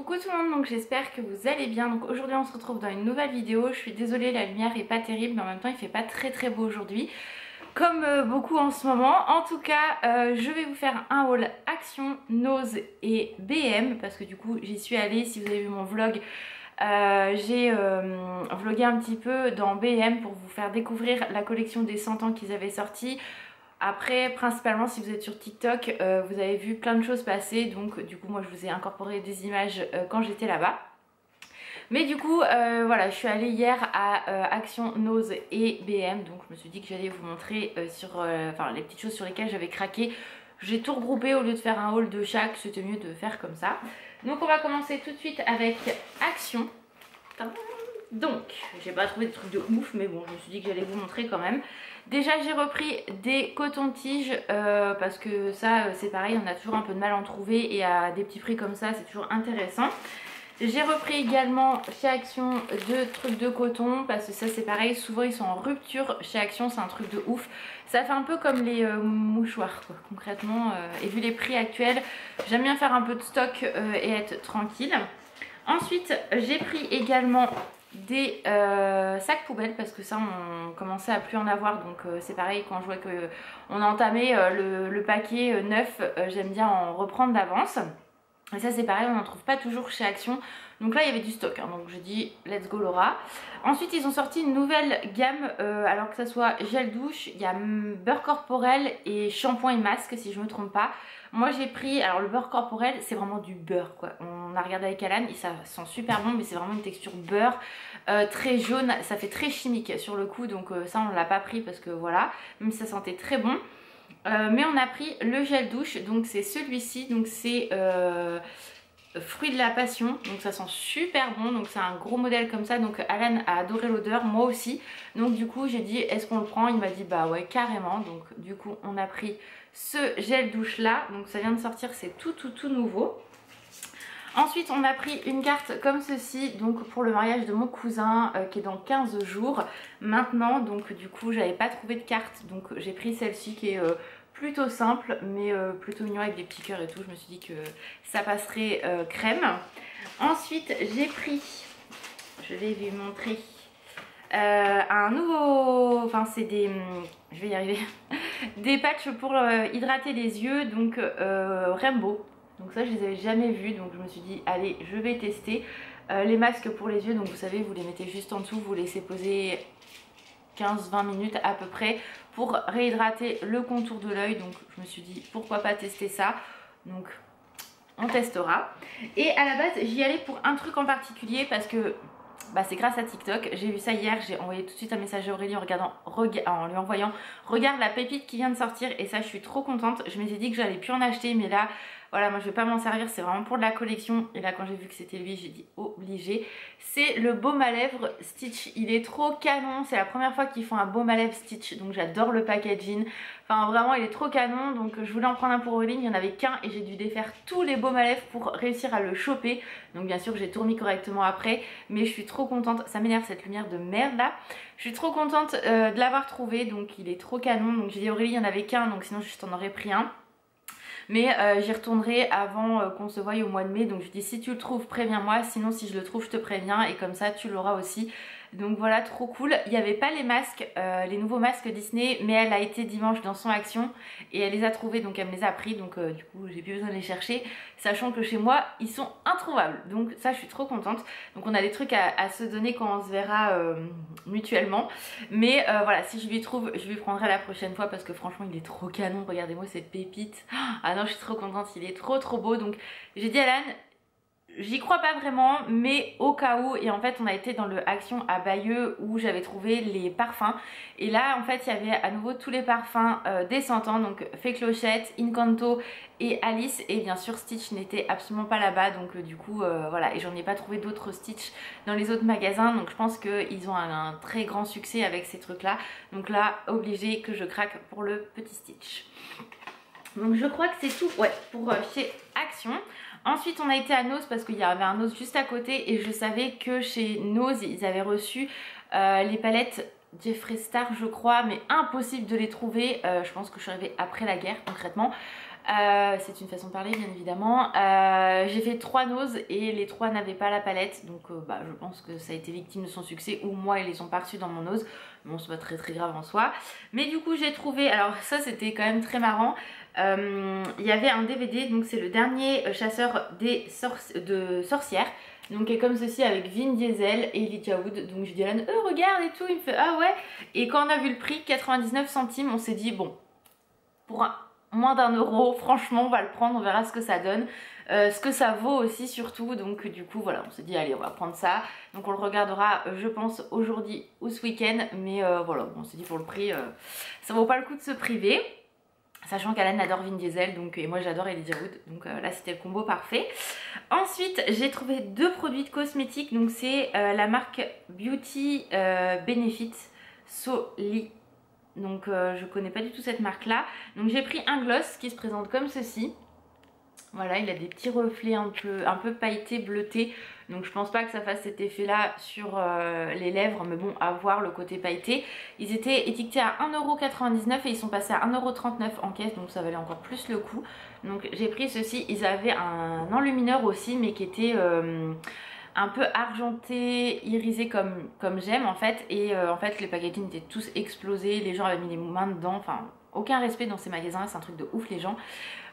Coucou tout le monde, donc j'espère que vous allez bien. Donc aujourd'hui on se retrouve dans une nouvelle vidéo. Je suis désolée, la lumière est pas terrible, mais en même temps il fait pas très beau aujourd'hui, comme beaucoup en ce moment. En tout cas je vais vous faire un haul Action, Nose et BM, parce que du coup j'y suis allée. Si vous avez vu mon vlog, j'ai vlogué un petit peu dans BM pour vous faire découvrir la collection des 100 ans qu'ils avaient sorti. Après, principalement si vous êtes sur TikTok, vous avez vu plein de choses passer, donc du coup moi je vous ai incorporé des images quand j'étais là-bas. Mais du coup voilà, je suis allée hier à Action, Nose et BM, donc je me suis dit que j'allais vous montrer les petites choses sur lesquelles j'avais craqué. J'ai tout regroupé au lieu de faire un haul de chaque, c'était mieux de faire comme ça. Donc on va commencer tout de suite avec Action. Donc, j'ai pas trouvé de trucs de ouf, mais bon, je me suis dit que j'allais vous montrer quand même. Déjà, j'ai repris des cotons-tiges parce que ça, c'est pareil, on a toujours un peu de mal à en trouver et à des petits prix comme ça, c'est toujours intéressant. J'ai repris également chez Action deux trucs de coton parce que ça, c'est pareil, souvent ils sont en rupture chez Action, c'est un truc de ouf. Ça fait un peu comme les mouchoirs, quoi, concrètement. Et vu les prix actuels, j'aime bien faire un peu de stock et être tranquille. Ensuite, j'ai pris également des sacs poubelles parce que ça on commençait à plus en avoir, donc c'est pareil, quand je vois qu'on a entamé le paquet neuf, j'aime bien en reprendre d'avance. Et ça c'est pareil, on n'en trouve pas toujours chez Action, donc là il y avait du stock, hein, donc je dis let's go Laura. Ensuite ils ont sorti une nouvelle gamme, alors que ça soit gel douche, il y a beurre corporel et shampoing et masque si je me trompe pas. Moi j'ai pris, alors le beurre corporel c'est vraiment du beurre quoi, on a regardé avec Alan et ça sent super bon, mais c'est vraiment une texture beurre, très jaune, ça fait très chimique sur le coup, donc ça on l'a pas pris parce que voilà, même si ça sentait très bon. Mais on a pris le gel douche, donc c'est celui-ci, donc c'est fruit de la passion, donc ça sent super bon, donc c'est un gros modèle comme ça, donc Alan a adoré l'odeur, moi aussi, donc du coup j'ai dit est-ce qu'on le prend, il m'a dit bah ouais carrément, donc du coup on a pris ce gel douche là, donc ça vient de sortir, c'est tout nouveau. Ensuite on a pris une carte comme ceci, donc pour le mariage de mon cousin qui est dans 15 jours maintenant, donc du coup j'avais pas trouvé de carte, donc j'ai pris celle-ci qui est plutôt simple mais plutôt mignon avec des petits cœurs et tout. Je me suis dit que ça passerait crème. Ensuite j'ai pris, je vais vous montrer un nouveau, enfin c'est des, je vais y arriver, des patchs pour hydrater les yeux, donc Rainbow. Donc ça je les avais jamais vus, donc je me suis dit allez je vais tester. Les masques pour les yeux, donc vous savez vous les mettez juste en dessous, vous laissez poser 15-20 minutes à peu près pour réhydrater le contour de l'œil, donc je me suis dit pourquoi pas tester ça, donc on testera. Et à la base j'y allais pour un truc en particulier parce que bah, c'est grâce à TikTok, j'ai vu ça hier, j'ai envoyé tout de suite un message à Aurélie en lui envoyant regarde la pépite qui vient de sortir, et ça je suis trop contente. Je m'étais dit que j'allais plus en acheter, mais là voilà, moi je vais pas m'en servir, c'est vraiment pour de la collection, et là quand j'ai vu que c'était lui j'ai dit obligé. C'est le baume à lèvres Stitch, il est trop canon, c'est la première fois qu'ils font un baume à lèvres Stitch, donc j'adore le packaging, enfin vraiment il est trop canon, donc je voulais en prendre un pour Aurélie, il n'y en avait qu'un et j'ai dû défaire tous les baumes à lèvres pour réussir à le choper, donc bien sûr j'ai tout remis correctement après, mais je suis trop contente, ça m'énerve cette lumière de merde là, je suis trop contente de l'avoir trouvé, donc il est trop canon, donc j'ai dit à Aurélie il n'y en avait qu'un, donc sinon je t'en aurais pris un. Mais j'y retournerai avant qu'on se voie au mois de mai, donc je dis si tu le trouves préviens-moi, sinon si je le trouve je te préviens et comme ça tu l'auras aussi. Donc voilà, trop cool. Il n'y avait pas les masques, les nouveaux masques Disney, mais elle a été dimanche dans son Action et elle les a trouvés, donc elle me les a pris, donc du coup j'ai plus besoin de les chercher, sachant que chez moi ils sont introuvables, donc ça je suis trop contente. Donc on a des trucs à se donner quand on se verra mutuellement, mais voilà, si je lui trouve je lui prendrai la prochaine fois parce que franchement il est trop canon, regardez-moi cette pépite. Ah non, je suis trop contente, il est trop beau, donc j'ai dit à Alan j'y crois pas vraiment, mais au cas où. Et en fait on a été dans le Action à Bayeux où j'avais trouvé les parfums, et là en fait il y avait à nouveau tous les parfums des 100 ans, donc Fée Clochette, Incanto et Alice, et bien sûr Stitch n'était absolument pas là-bas, donc du coup voilà, et j'en ai pas trouvé d'autres Stitch dans les autres magasins, donc je pense qu'ils ont un très grand succès avec ces trucs là, donc là obligé que je craque pour le petit Stitch. Donc je crois que c'est tout, ouais, pour chez Action. Ensuite on a été à Nose parce qu'il y avait un Nose juste à côté et je savais que chez Nose ils avaient reçu les palettes Jeffree Star je crois, mais impossible de les trouver, je pense que je suis arrivée après la guerre concrètement. C'est une façon de parler bien évidemment. J'ai fait 3 noses et les 3 n'avaient pas la palette, donc je pense que ça a été victime de son succès, ou moi ils les ont pas reçus dans mon nose. Bon, c'est pas très grave en soi. Mais du coup j'ai trouvé, alors ça c'était quand même très marrant. Il y avait un DVD, donc c'est le dernier chasseur de sorcières. Donc qui est comme ceci avec Vin Diesel et Elijah Wood. Donc je dis à Alan, regarde et tout, il me fait ah ouais. Et quand on a vu le prix, 99 centimes, on s'est dit bon, pour moins d'1 euro, franchement on va le prendre, on verra ce que ça donne. Ce que ça vaut aussi surtout, donc du coup voilà, on s'est dit allez on va prendre ça. Donc on le regardera je pense aujourd'hui ou ce week-end, mais voilà, on s'est dit pour le prix, ça vaut pas le coup de se priver. Sachant qu'Alan adore Vin Diesel donc, et moi j'adore Elijah Wood, donc là c'était le combo parfait. Ensuite j'ai trouvé 2 produits de cosmétiques, donc c'est la marque Beauty Benefit Soli. Donc je connais pas du tout cette marque là. Donc j'ai pris un gloss qui se présente comme ceci. Voilà, il a des petits reflets un peu pailletés, bleutés. Donc je pense pas que ça fasse cet effet là sur les lèvres. Mais bon, à voir le côté pailleté. Ils étaient étiquetés à 1,99 € et ils sont passés à 1,39 € en caisse. Donc ça valait encore plus le coup. Donc j'ai pris ceci. Ils avaient un enlumineur aussi, mais qui était un peu argenté, irisé comme j'aime en fait. Et en fait les packaging étaient tous explosés. Les gens avaient mis les mains dedans. Enfin, aucun respect dans ces magasins. C'est un truc de ouf les gens.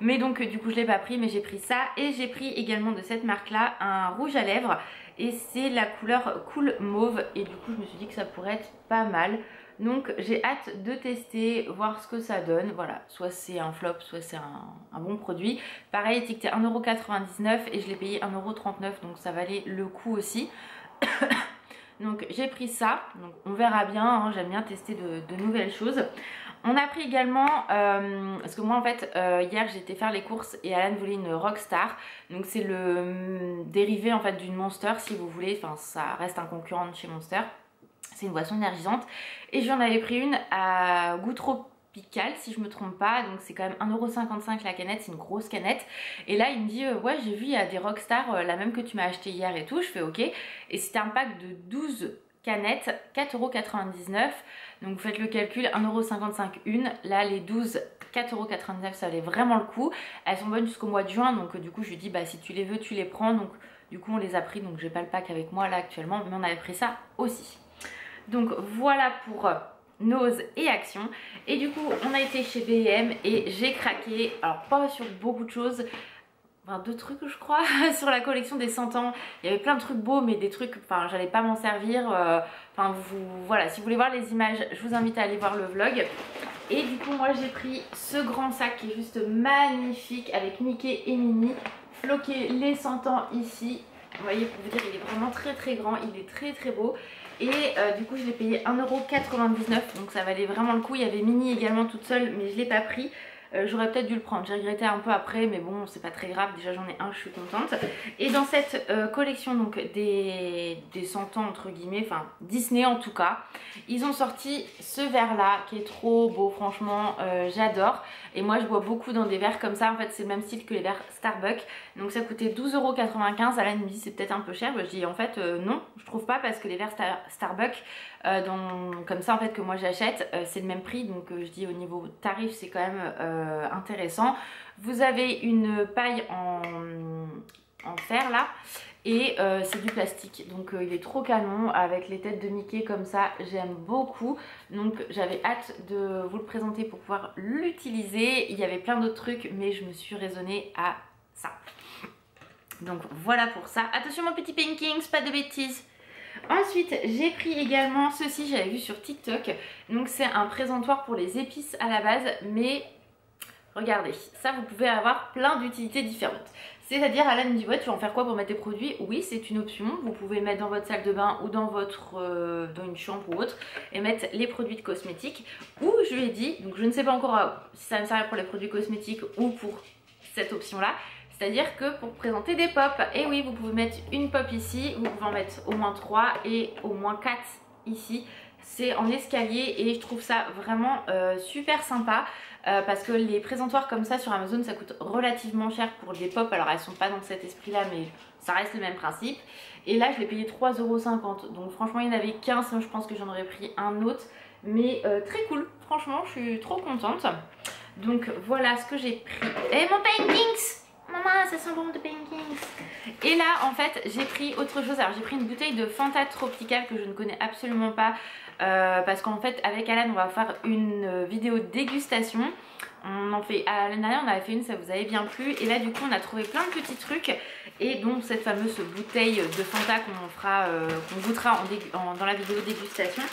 Mais donc du coup je l'ai pas pris, mais j'ai pris ça. Et j'ai pris également de cette marque là un rouge à lèvres. Et c'est la couleur Cool Mauve. Et du coup je me suis dit que ça pourrait être pas mal. Donc j'ai hâte de tester, voir ce que ça donne. Voilà, soit c'est un flop, soit c'est un bon produit. Pareil, étiqueté 1,99 € et je l'ai payé 1,39 €, donc ça valait le coup aussi. Donc j'ai pris ça, donc on verra bien, hein, j'aime bien tester de nouvelles choses. On a pris également, parce que moi en fait hier j'ai été faire les courses et Alan voulait une Rockstar. Donc c'est le dérivé en fait d'une Monster si vous voulez, enfin ça reste un concurrent de chez Monster. C'est une boisson énergisante et j'en avais pris une à goût tropical si je me trompe pas, donc c'est quand même 1,55 € la canette, c'est une grosse canette. Et là il me dit ouais j'ai vu il y a des Rockstar, la même que tu m'as acheté hier et tout. Je fais ok, et c'était un pack de 12 canettes, 4,99 €. Donc vous faites le calcul, 1,55 € une. Là les 12, 4,99 € ça valait vraiment le coup. Elles sont bonnes jusqu'au mois de juin, donc du coup je lui dis bah si tu les veux tu les prends. Donc du coup on les a pris, donc j'ai pas le pack avec moi là actuellement, mais on avait pris ça aussi. Donc voilà pour Nose et Action. Et du coup on a été chez B&M et j'ai craqué, alors pas sur beaucoup de choses, enfin 2 trucs je crois, sur la collection des 100 ans. Il y avait plein de trucs beaux mais des trucs, enfin j'allais pas m'en servir. Enfin voilà, si vous voulez voir les images, je vous invite à aller voir le vlog. Et du coup moi j'ai pris ce grand sac qui est juste magnifique avec Mickey et Minnie, floqué les 100 ans ici. Vous voyez, pour vous dire, il est vraiment très grand, il est très beau. Et du coup je l'ai payé 1,99 €, donc ça valait vraiment le coup. Il y avait Minnie également toute seule, mais je l'ai pas pris. J'aurais peut-être dû le prendre, j'ai regretté un peu après, mais bon c'est pas très grave, déjà j'en ai un, je suis contente. Et dans cette collection donc des 100 ans entre guillemets, enfin Disney en tout cas, ils ont sorti ce verre là qui est trop beau, franchement j'adore. Et moi je bois beaucoup dans des verres comme ça, en fait c'est le même style que les verres Starbucks. Donc ça coûtait 12,95 €. Alan me dit c'est peut-être un peu cher, je dis en fait non, je trouve pas, parce que les verres Starbucks comme ça en fait que moi j'achète, c'est le même prix. Donc je dis au niveau tarif c'est quand même intéressant. Vous avez une paille en fer là et c'est du plastique, donc il est trop canon avec les têtes de Mickey comme ça, j'aime beaucoup. Donc j'avais hâte de vous le présenter pour pouvoir l'utiliser. Il y avait plein d'autres trucs mais je me suis raisonnée à ça. Donc voilà pour ça. Attention mon petit Pinkings, pas de bêtises. Ensuite j'ai pris également ceci, j'avais vu sur TikTok. Donc c'est un présentoir pour les épices à la base, mais regardez, ça vous pouvez avoir plein d'utilités différentes. C'est-à-dire Alan me dit ouais tu vas en faire quoi pour mettre tes produits? Oui c'est une option, vous pouvez mettre dans votre salle de bain ou dans dans une chambre ou autre et mettre les produits de cosmétiques. Ou je lui ai dit, donc je ne sais pas encore si ça va me servir pour les produits cosmétiques ou pour cette option là. C'est-à-dire que pour présenter des pops, et oui vous pouvez mettre une pop ici, vous pouvez en mettre au moins 3 et au moins 4 ici. C'est en escalier et je trouve ça vraiment super sympa. Parce que les présentoirs comme ça sur Amazon ça coûte relativement cher pour des pop. Alors elles sont pas dans cet esprit là mais ça reste le même principe. Et là je l'ai payé 3,50 €. Donc franchement il y en avait 15, sinon je pense que j'en aurais pris un autre. Mais très cool, franchement je suis trop contente. Donc voilà ce que j'ai pris. Et mon paintings! Maman, ça sent bon de paintings. Et là en fait j'ai pris autre chose. Alors j'ai pris une bouteille de Fanta Tropical que je ne connais absolument pas, parce qu'en fait avec Alan on va faire une vidéo dégustation. On en fait, l'année dernière on avait fait une, ça vous avait bien plu. Et là du coup on a trouvé plein de petits trucs. Et donc cette fameuse bouteille de Fanta qu'on goûtera dans la vidéo dégustation.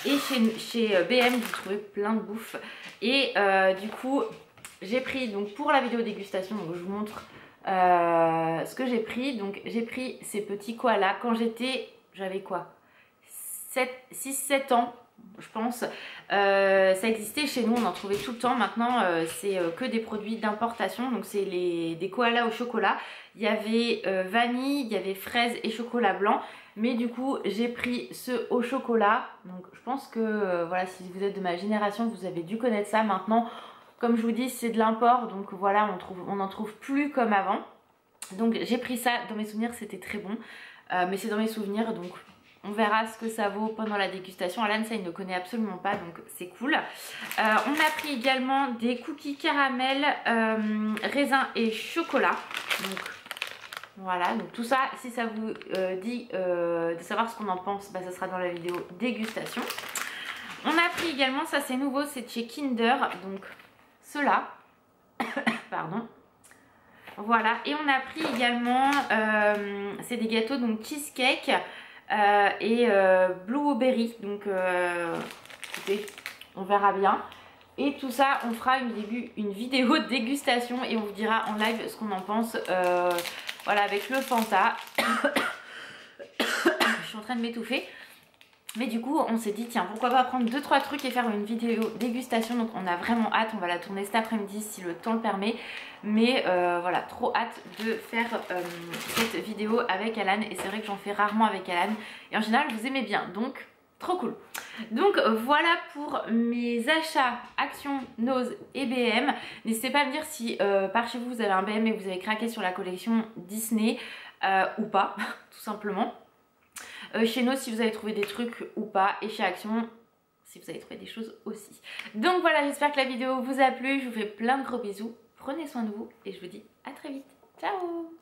Et chez BM vous trouvez plein de bouffe. Et du coup j'ai pris donc pour la vidéo dégustation, donc je vous montre ce que j'ai pris. Donc j'ai pris ces petits koalas quand j'avais quoi, 6-7 ans je pense. Ça existait chez nous, on en trouvait tout le temps. Maintenant c'est que des produits d'importation. Donc c'est des koalas au chocolat. Il y avait vanille, il y avait fraise et chocolat blanc. Mais du coup j'ai pris ceux au chocolat. Donc je pense que voilà, si vous êtes de ma génération vous avez dû connaître ça. Maintenant comme je vous dis c'est de l'import, donc voilà on n'en trouve plus comme avant. Donc j'ai pris ça, dans mes souvenirs c'était très bon, mais c'est dans mes souvenirs, donc on verra ce que ça vaut pendant la dégustation. Alan ça il ne connaît absolument pas, donc c'est cool. On a pris également des cookies caramel, raisin et chocolat. Donc voilà, donc tout ça si ça vous dit de savoir ce qu'on en pense, bah, ça sera dans la vidéo dégustation. On a pris également, ça c'est nouveau, c'est chez Kinder, donc ceux-là, pardon. Voilà, et on a pris également, c'est des gâteaux donc cheesecake et blueberry, donc écoutez, on verra bien. Et tout ça, on fera une vidéo dégustation et on vous dira en live ce qu'on en pense. Voilà, avec le Fanta. Je suis en train de m'étouffer. Mais du coup on s'est dit tiens pourquoi pas prendre 2-3 trucs et faire une vidéo dégustation. Donc on a vraiment hâte, on va la tourner cet après-midi si le temps le permet. Mais voilà, trop hâte de faire cette vidéo avec Alan. Et c'est vrai que j'en fais rarement avec Alan. Et en général vous aimez bien, donc trop cool. Donc voilà pour mes achats Action, Nose et BM. N'hésitez pas à me dire si par chez vous vous avez un BM et vous avez craqué sur la collection Disney ou pas, tout simplement. Chez nous si vous avez trouvé des trucs ou pas, et chez Action si vous avez trouvé des choses aussi. Donc voilà, j'espère que la vidéo vous a plu, je vous fais plein de gros bisous, prenez soin de vous et je vous dis à très vite, ciao.